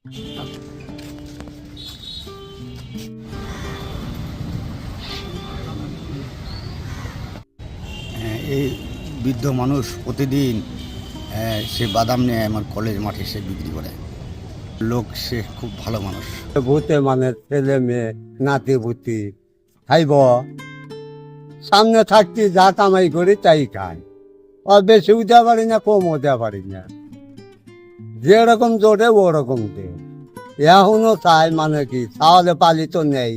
এই বৃদ্ধ মানুষ প্রতিদিন সে বাদাম নিয়ে আমার কলেজ মাঠে সে বিক্রি করে। লোক, সে খুব ভালো মানুষ। ভূতে মানে ছেলে মেয়ে নাতি ভূতি খাইব, সামনে থাকতে যা কামাই করি তাই খাই। আর বেশি উঠতে পারি না, কম হতে পারি না, যেরকম জোরে ওরকম দে। এখনো চাই মানে কি, তাহলে পালি তো নেই।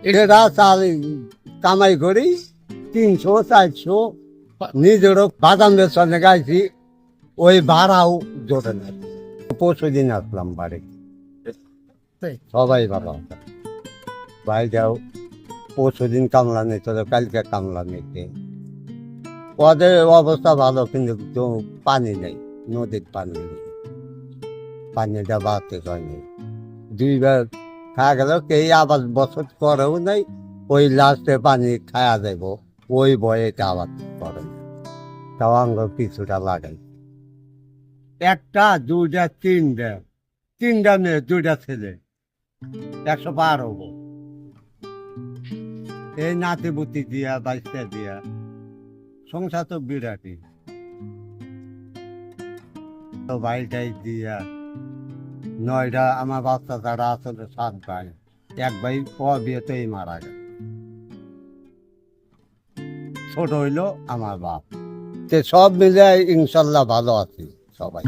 এরা চাল কামাই করি 300-400, নিজেরও বাদাম বেচনে গাইছি, ওই ভাড়াও জোরে না। পরশু দিন আসলাম বাড়ি, সবাই ভালো আছে। ভাই যাও, পরশু দিন কামলা নিতে, কালকে কামলা নিতে। ওদের অবস্থা ভালো, কিন্তু পানি নেই, নদীর পানি নেই, পানিটা বাড়তে হয়নি। 2 বার খাওয়া গেল, কে আবার বছর করেও নাই। ওই লাস্টে পানি খাওয়া যাইব, ওই বয়েটা আবার করে না। তাও আঙ্গ কিছুটা লাগাই, 1টা 2টা 3টা মেয়ে 2টা ছেলে, 100 পার হবো। এই নাতি বুতি দিয়া, বাইশটা দিয়া সংসার তো বিরাটি। তো ভাইটাই দিয়া 9টা, আমার বাচ্চা যারা আসলে 7 ভাই, 1 ভাই বিয়েতেই মারা গেল। ছোট হইলো আমার বাপ। সব মিলে ইনশাল্লাহ ভালো আছি সবাই।